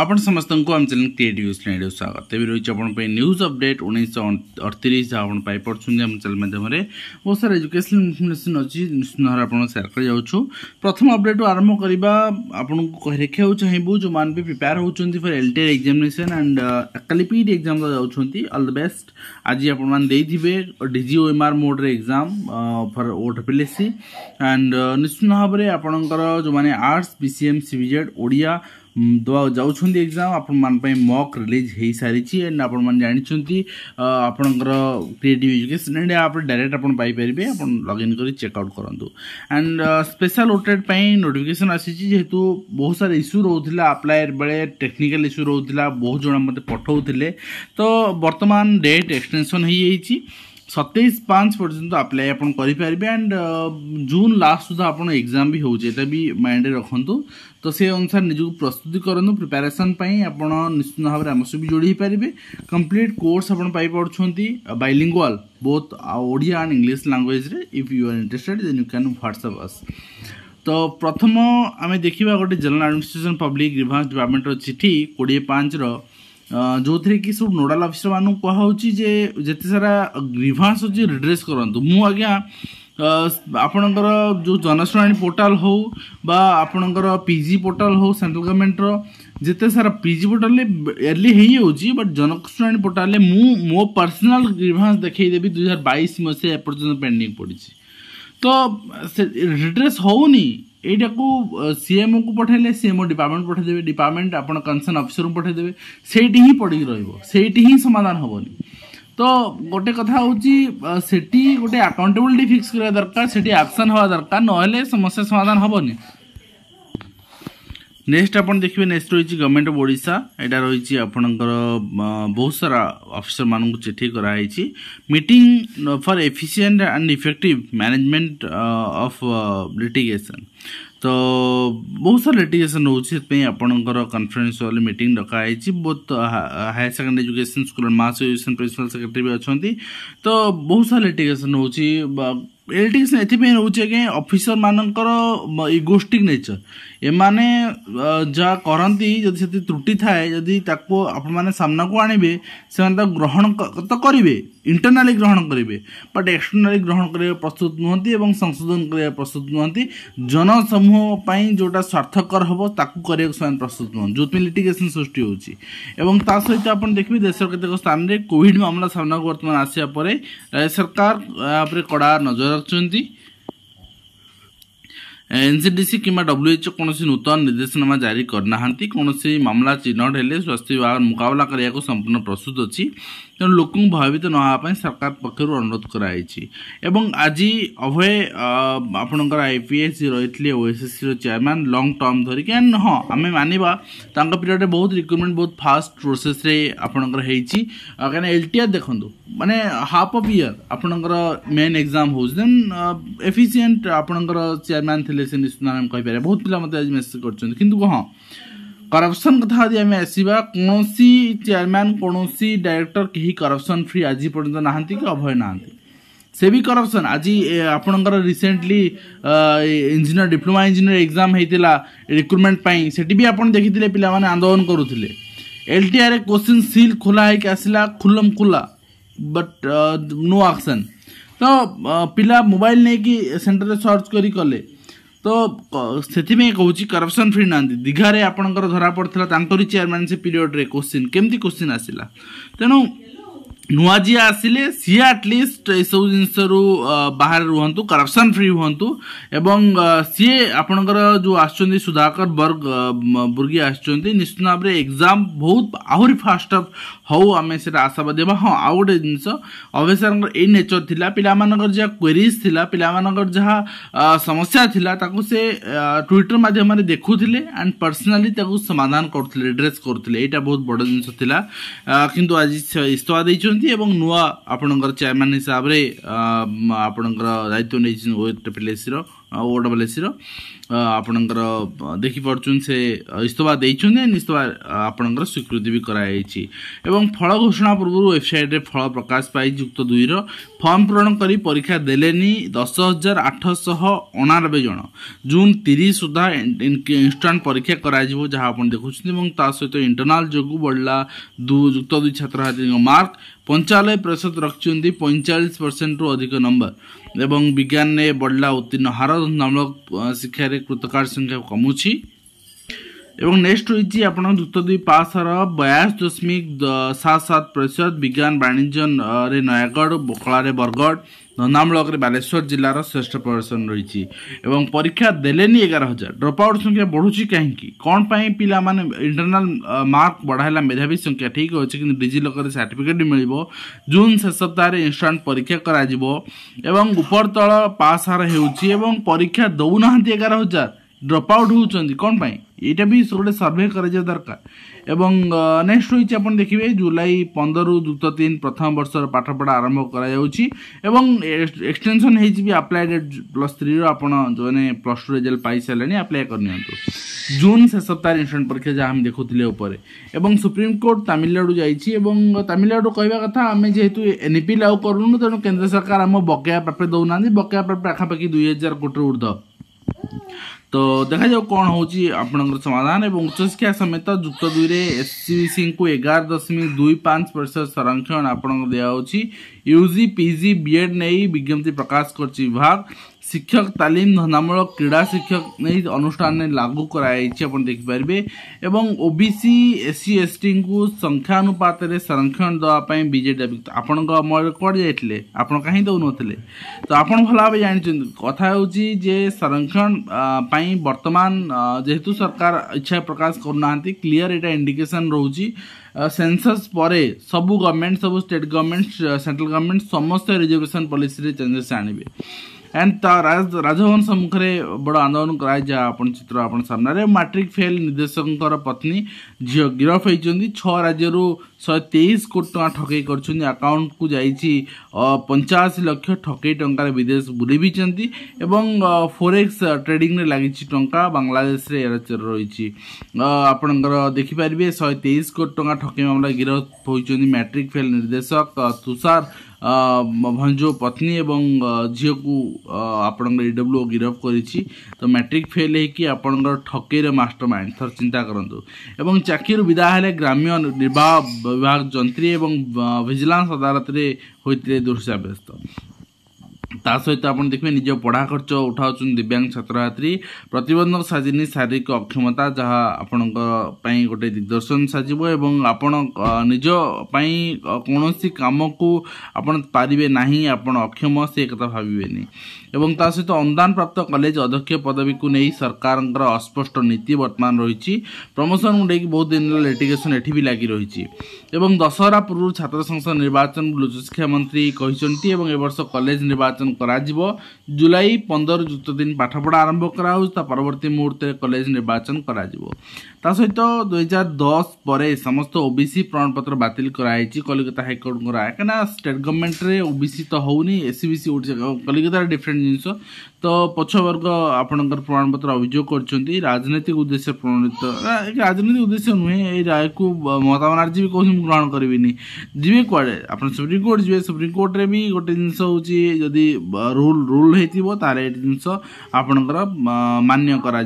आपण समस्त को आम चैनल क्रिएटिव स्टूडियो स्वागत तेज रही है न्यूज अपडेट 1938 आप पाइपे आम चैनल माध्यम बहुत सारा एजुकेशनल इनफर्मेशन अच्छी निश्चित भाव आप सेयार कर जाऊँ। प्रथम अपडेट आरंभ करवा आपन को देखा चाहबू जो मान भी प्रिपेयर होती फॉर एलटीआर एग्जामिनेशन एंड एकालीपीड एग्जाम जाऊँगी ऑल द बेस्ट। आज आपने डीजीओएमआर मोड रे एग्जाम फॉर ओटीपीएससी एंड निश्चित भाव में आपणकर जो मैंने आर्ट्स बीसीएम सीबीजेड ओडिया जाऊँगी एग्जाम आपण मॉक रिलीज हो सारी एंड आपण जानते आपणकर क्रिएटिव एजुकेशन इंडिया आप डायरेक्ट आप पाइपर आप लॉगिन कर चेकआउट करूँ एंड स्पेशल ओटेड नोटिफिकेशन आसी जेहेतु बहुत सारा इश्यू रोला अप्लाई बेले टेक्निकल इश्यू रोला बहुत जन मत पठाऊे तो बर्तमान डेट एक्सटेंशन हो 27/5 पर्यंत अप्लाई आपन करि पारिबे एंड जून लास्ट सुधा आपन एग्जाम भी होउचे एटा भी माइंड रे रखंतु। तो से अनुसार निजु प्रस्तुति करनु प्रिपरेशन पई आपन निश्चित भाव रे हमसे भी जोड़ी पारिबे। कंप्लीट कोर्स आपन पाई पड़छंती bilingual both Odia and English language रे। If you are interested then you can WhatsApp us. तो प्रथम आमे देखिबा गोटे general administration public grievance department रो चिठी 25 रो जो थे कि सब नोडाल ऑफिसर मानू कहुची जे जेते सारा ग्रीवांस अच्छी रिड्रेस करंतु मु आज्ञा आपणकर जो जनशुणाणी पोर्टाल हो बा आपणकर पीजी पोर्टाल हो सेंट्रल गवर्नमेंट रो जेते सारा पीजी पोर्टाल एर्ली हेई होची बट जनशुणाणी पोर्टाल मो पर्सनल ग्रीवांस देखै देबी 2022 मसे एपर्यंत पेंडिंग पड़ी तो रिड्रेस होनी एटा को सीएमओ को पठाइले सीएमओ डिपार्टमेंट पठाइदेवे डिपार्टमेंट आप कंसर्न ऑफिसर को पठाइदेवे सेठी ही पड़ी रही ही समाधान हेनी। तो गोटे कथा हूँ सेठी गोटे अकाउंटेबिलिटी फिक्स करा दरकार सेठी एक्शन हवा दरकार नहले समस्या समाधान हेनी। नेक्स्ट अपन देखिए नेक्स्ट रही गवर्नमेंट ऑफ ओडिशा यहाँ रही आपणकर बहुत सारा ऑफिसर मान चिठी कराई meeting for efficient and effective management of litigation. तो बहुत सारा लिटिगेशन रोचे आपणकर कॉन्फ्रेंस वाले मीटिंग रखाई बहुत higher secondary education school and mass education principal secretary भी अच्छा तो बहुत सारा लिटिगेशन रोचे लिटिगेशन एथि रोचे कि ऑफिसर मानकर इगोस्टिक नेचर एमाने जहाँ करती जदि से त्रुटि थाए जदि ताको आपण माने सामना को आनिबे से ग्रहण तो करेंगे इंटरनाली ग्रहण करेंगे बट एक्सटर्नाली ग्रहण करने प्रस्तुत नुहति और संशोधन करने प्रस्तुत नुहति जनसमूह जोटा स्वार्थकर हम ताकू करने प्रस्तुत नुहति जो लिटिगेशन सृष्टि होची एवं ता सहित आप देखिए देश केतेक स्थान में कोविड मामला सामना को वर्तमान आसिया परे राज्य सरकार यहाँ कड़ा नजर रखुंती। एनसीडीसी किंवा डब्ल्यूएचओ कौन नूतन निर्देशनामा जारी करना कौन मामला चिन्हट हेले स्वास्थ्य विभाग मुकाबला करने को संपूर्ण प्रस्तुत अच्छी तेणु लोक भयभीत नहापी सरकार पक्षर अनुरोध कराई। आज अभय आपणकर आईपीएस रही ओएसएससी चेयरमैन लॉन्ग टर्म धरिक एंड हाँ आम मानवा पीरियड बहुत रिक्रुटमेंट बहुत फास्ट प्रोसेस रे आपणकर कहीं एलटीआर देखूँ माने हाफ ऑफ ईयर आपणकर मेन एग्जाम हो देन एफिशिएंट आपणकर चेयरमैन थे से निश्चित नाम कहीपर बहुत पिला मत आज मेसेज कर हाँ करप्शन कथा यदि आम आसवा कौन चेयरमैन कौन डायरेक्टर कहीं करप्शन फ्री आज पर्यंत नहांती कि अभय नहांती से भी करप्शन आज आपणकर recently engineer diploma engineer exam होता रिक्रुटमेंट से भी आप देखी पे आंदोलन करुले एलटीआर क्वेश्चन सील खोला है आसला खुलम खुला बट नो एक्शन तो पिला मोबाइल नहीं कि सेंटर सर्च करी कले तो से कहूँ करप्शन फ्री ना दीघारे आपणकर धरा पड़ा चेयरमैनशिप पीरियड रे क्वेश्चन केमती क्वेश्चन आसला तेणु नुआ जी आसिले सी एटलिस्ट ये सब जिनस बाहर रुहतु करप्शन फ्री हुंतु एवं सी आपणकर जो आसुच्चंदी सुधाकर बुर्गी आसुच्चंदी निश्चित भाव में एग्जाम बहुत आहरी फास्ट हो आम से आशावादी हाँ आउ गोटे जिनस अभय सर ये नेचर थिला पिलामानकर जहाँ क्वेरीज थिला पिलामानकर जहाँ समस्या थिला ताकू से ट्विटर माध्यम देखुले एंड पर्सनाली ताकू समाधान करते एड्रेस करते यहाँ बहुत बड़ जिनस थिला किंतु आज इस्तीफा देइछन एवं नुआ आपणकर चेयरमैन हिसाब से आपणकर दायित्व नहीं ओटीपीएससी OSSC आपणकर देखिपुन से इस्तफा देते इस्तफा आपणकर स्वीकृति भी कराई एवं फल घोषणा पूर्व वेबसाइट फल प्रकाश पाई युक्त 2 फर्म पूरण कर परीक्षा देलेनी 10,899 जन जून 30 सुधा इंस्टांट परीक्षा करा जहाँ आप देखुं सहित इंटरनाल जो बढ़ला युक्त 2 छात्र मार्क 95% रखिंट 45% रु अधिक नंबर एवं विज्ञान ने बढ़ला उत्तीर्ण हार तुलनामूलक शिक्षा कृतकार संख्या कमुची एवं नेक्स्ट होइछि आपण युक्त 2 पास हर 82.77% विज्ञान वाणिज्य रे नयागढ़ बोकला रे बरगढ़ धंधामूलक रे बालेश्वर जिलार श्रेष्ठ प्रदर्शन रही एवं परीक्षा देलेनी 11,000 ड्रॉप आउट संख्या बढ़ुची कहीं कौन पाई पिला माने इंटरनल मार्क बढ़ाइला मेधावी संख्या ठीक अच्छे कि डिजिलकर सर्टिफिकेट मिल जून शेष सप्ताह इंस्टांट परीक्षा करा एवं उपर तल पास हार हो परीक्षा दौना 11,000 ड्रॉप आउट होती कौन पाई यहाँ भी गोटे सर्वे कर दरकार एवं नेक्स्ट होइछि आपण देखिबे जुलाई 15 रु युक्त 3 प्रथम वर्ष पाठपढ़ा आरंभ करा एक्सटेंशन भी अप्लाइड +3 रो आपण जोने +2 रिजल्ट पाई सारे अप्लाई करनियंतु जून से सप्ताह इंस्टेंट परीक्षा जहाँ हम देखुले ऊपर एवं सुप्रीम कोर्ट तमिलनाडु जाइछि एवं तमिलनाडु कहवा कथा आम जेहेतु एनईपी लागू करूनु तेणु केंद्र सरकार आम बकेया प्राप्य दौना बकेया प्राप्य आखापाखि 2,000 कोटी ऊर्ध्व तो देखा जाओ कौन होची आपनकर समाधान एवं उच्च शिक्षा समेत युक्त 2 रे एससीबीसी को 11.25% संरक्षण आपन दिया होची यूजी पीजी बीएड नहीं विज्ञप्ति प्रकाश करछि विभाग शिक्षक तालीम धंधामूलक क्रीड़ा शिक्षक नहीं अनुष्ठान ने लागू कराई अपन देखिपारे एवं ओबीसी एससी एसटी को संख्यानुपात संरक्षण देवाई बीजेडी आपण अमल कौन जाइए आप कहीं दौन तो आप भल भाव जानते कथा जे संरक्षण वर्तमान जेहेतु सरकार इच्छा प्रकाश करना क्लीयर एटा इंडिकेशन रोची सेंसस परे सबू गवर्नमेंट सबू स्टेट गवर्नमेंट सेंट्रल गवर्नमेंट समस्त रिजर्वेशन पॉलिसी रे चेंजेस आनिबे एंड राजभवन सम्मुखें बड़ आंदोलन कराए जहाँ अपन चित्र अपन सामने मैट्रिक फेल निर्देशक पत्नी झील गिरफ होती 6 राज्य 123 कोटी टका ठकई कर अकाउंट को जाइए 85 लाख ठकई टंकार विदेश बुले भी फोरेक्स ट्रेडिंग रे लगी टंका बांग्लादेश रे रही आपणकर देखिपारे 123 कोटी टका ठकई मामला गिरफ होती मैट्रिक फेल निर्देशक तुषार भंजो पत्नी एवं झील को आपण ईडब्ल्यू गिरफ करी तो मैट्रिक फेल होकि आपणकर ठकईर मास्टरमाइंड थर चिंता करूँ एवं चाकरी विदा हेले ग्राम्य निर्वाह विभाग जंत्री एवं विजिलेंस अदालत रे होते दोषी साब्यस्त ता सहित आप देखिए निज पढ़ा खर्च उठाऊ दिव्यांग छात्र छात्री प्रतिबंधक साजिनी शारीरिक अक्षमता जहाँ आपण गोटे दिग्दर्शन साजिब एवं आपण निज कौन कम को आपण पारिबे नहीं आपण अक्षम से कथा भाविबेनी एवं ता सहित अनुदान प्राप्त कॉलेज अध्यक्ष पदवी को नहीं सरकार अस्पष्ट नीति वर्तमान रही प्रमोशन को लेकिन बहुत दिन लिटिगेशन एठी भी लगी रही एवं दशहरा पूर्व छात्र संसद निर्वाचन उच्च शिक्षा मंत्री कहते ए वर्ष कॉलेज निर्वाचन करा जुलाई 15 युक्त 3 पाठपढ़ा आरंभ करा परवर्ती मुहूर्त कॉलेज निर्वाचन करा ता सहित 2010 पर समस्त ओबीसी प्रमाणपत्र बातिल कराई कलिकता हाइकोर्ट कहीं स्टेट गवर्नमेंट रे ओबीसी तो होनी एससीबीसी कलिकता डिफरेंट जिनस तो पछवर्ग आपणकर प्रमाणपत्र अभियोग कर राजनैतिक उद्देश्य प्रणीत राजनैतिक उद्देश्य नुहे ये राय को ममता बनर्जी भी कौन ग्रहण करें जी कड़े आप सुप्रीम कोर्ट जी सुप्रीम कोर्ट रे भी गोटे जिनस होदी रूल होता जिनस आपणकर मान्य करा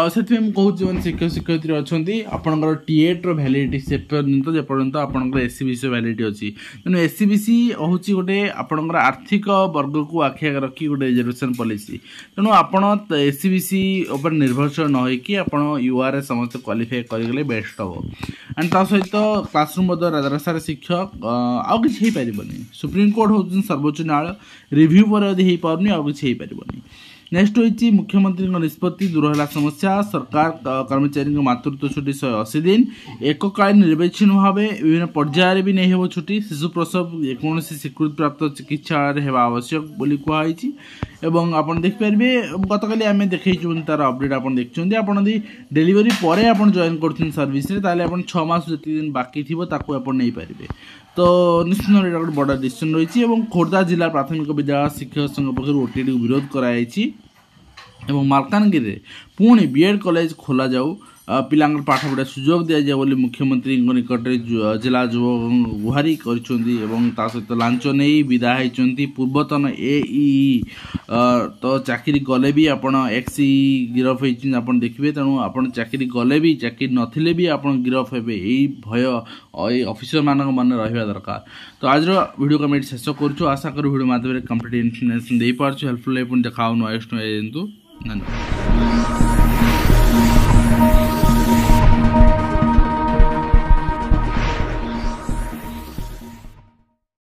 से कहूँ शिक्षक शिक्षयित्री अच्छा आपंकर टीएट वैलिडिटी से पर्यंत जेपर्यंत आपंकर एससीबीसी वैलिडिटी अच्छी तेणु एससीबीसी हूँ गोटे आपंकर आर्थिक वर्ग को आखि आगे रखी गोटे रिजर्वेशन पॉलिसी तेणु आप एससीबीसी उपर निर्भरशील न होइकि आप यूआर समस्त क्वालिफाई करगले बेस्ट हम एंड ता सहित क्लासरूम राजरास्तार शिक्षक आउ कि पारनी सुप्रीम कोर्ट हूँ सर्वोच्च न्यायालय रिव्यू पर यदि हो पारनी आउ कि पारनी नेक्स्ट होइछि मुख्यमंत्री निष्पत्ति दूर है समस्या सरकार कर्मचारी मातृत्व छुट्टी 180 दिन एककालीन निर्वाचन भाव विभिन्न पर्यायर भी नहीं हो छुट्टी शिशु प्रसव कौन स्वीकृति प्राप्त चिकित्सालय हेबा आवश्यक बोली कहुई एवं आपन देखिपारे गतकाली आम देखु तार अपडेट आप देखते आप डेलीवरी पर आप जॉइन कर सर्विस ताले 6 मास जी दिन बाकी थी नहीं पारे तो निश्चित भाव गोटे बड़ डिसीजन रही खोर्धा जिला प्राथमिक विद्यालय शिक्षक संघ पक्ष ओटीडी विरोध कराई ଏବଂ ମାଲକାନଗିରିରେ ପୁଣି ବିଏଡ୍ କଲେଜ ଖୋଲାଯାଉ ପିଲାଙ୍କର ପାଠ ପଢ଼ା ସୁଯୋଗ ଦିଆଯାଉ ବୋଲି ମୁଖ୍ୟମନ୍ତ୍ରୀଙ୍କ ନିକଟରେ ଜିଲ୍ଲା ଯୁବକ ଗୁହାରି କରିଛନ୍ତି ଏବଂ ତା ସହିତ ଲାଞ୍ଚ ନେଇ ବିଦା ହୋଇଛନ୍ତି ପୂର୍ବତନ AEE ତ ଚାକିରି ଗଲେ ବି ଆପଣ XE ଗିରଫ ହେଇଛନ୍ତି ଆପଣ ଦେଖିବେ। ତେଣୁ ଆପଣ ଚାକିରି ଗଲେ ବି ଚାକିରି ନଥିଲେ ବି ଆପଣ ଗିରଫ ହେବେ, ଏଇ ଭୟ ଏଇ ଅଫିସରମାନଙ୍କ ମନରେ ରହିବା ଦରକାର। ତ ଆଜିର ଭିଡ଼ିଓକୁ ଆମେ ଏଠି ଶେଷ କରୁଛୁ। ଆଶା କରୁ ଭିଡ଼ିଓ ମାଧ୍ୟମରେ କମ୍ପ୍ଲିଟ୍ ଇନଫର୍ମେସନ୍ ଦେଇପାରୁଛୁ, ହେଲ୍ପଫୁଲ୍ ପୁଣି ଦେଖା ହେଉନୁ ଧନ୍ୟବାଦ।